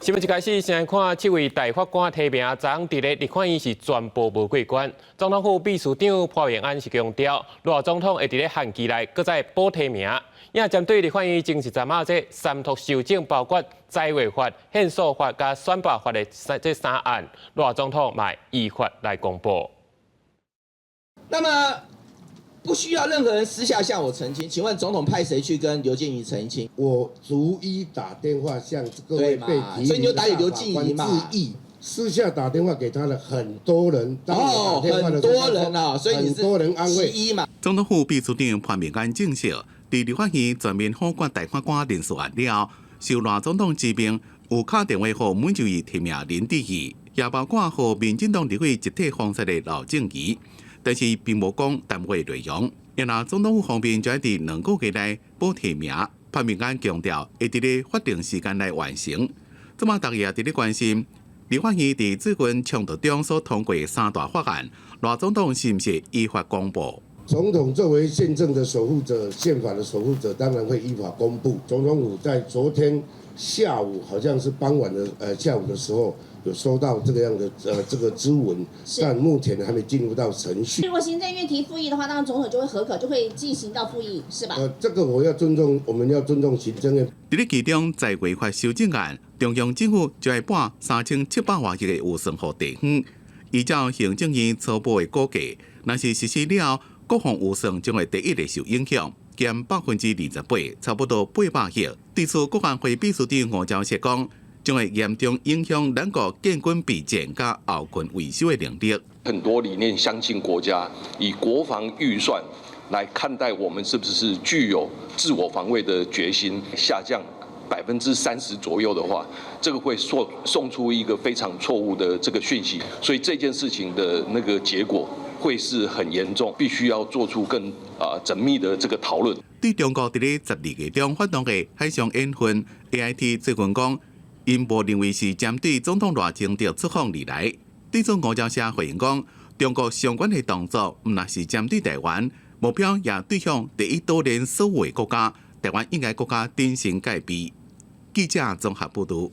新闻一开始，先来看7位大法官提名，昨昏伫咧立法院是全部无过关。总统府秘书长潘明安是强调，罗总统会伫咧限期内，搁再补提名。也针对立法院前13仔这三读修正，包括在位法、宪诉法加选罢法的这3案，罗总统卖依法来公布。那么。 不需要任何人私下向我澄清，请问总统派谁去跟刘建怡澄清？我逐一打电话向各位被提名，所以你就打给刘建怡嘛。致意，私下打电话给他的很多人，哦，很多人啊，所以你是很多人安慰其一嘛。总统府秘书长潘明安证实，伫立法院全面法官大法官人事案了，受罗总统指名，有打电话给每一位提名人之一，也包括和民进党立委一体封杀的老正仪。 但是并无讲谈话内容，因那总统府方面就伫2个月内补提名，潘明安强调会伫咧法定时间内完成。这么大家也伫咧关心，立法院伫最近倡导中所通过的3大法案，罗总统是不是依法公布？总统作为宪政的守护者、宪法的守护者，当然会依法公布。总统府在昨天下午，好像是傍晚的下午的时候。 有收到这个样的这个咨文，但目前还没进入到程序。如果行政院提复议的话，当然总统就会核可，就会进行到复议，是吧？这个我要尊重，我们要尊重行政院。伫咧其中，在违法修正案，中央政府就会拨3700多亿的预算给地方。依照行政院初步的估计，若是实施了，国防预算将会第一个受影响，减28%，差不多800亿。对此，国安会秘书长吴钊燮讲。 将会严重影响咱国建军备战加后勤维修的能力。很多理念相近国家以国防预算来看待我们是不是具有自我防卫的决心，下降30%左右的话，这个会送出一个非常错误的这个讯息。所以这件事情的那个结果会是很严重，必须要做出更缜密的这个讨论。对中国伫咧12月中发动的海上演训 ，AIT 最近讲。 因无认为是针对总统赖清德出访而来。对此，吴钊燮回应讲，中国相关的动作毋若是针对台湾，目标也对向第一岛链所有的国家，台湾应该国家顶心戒备。记者综合报道。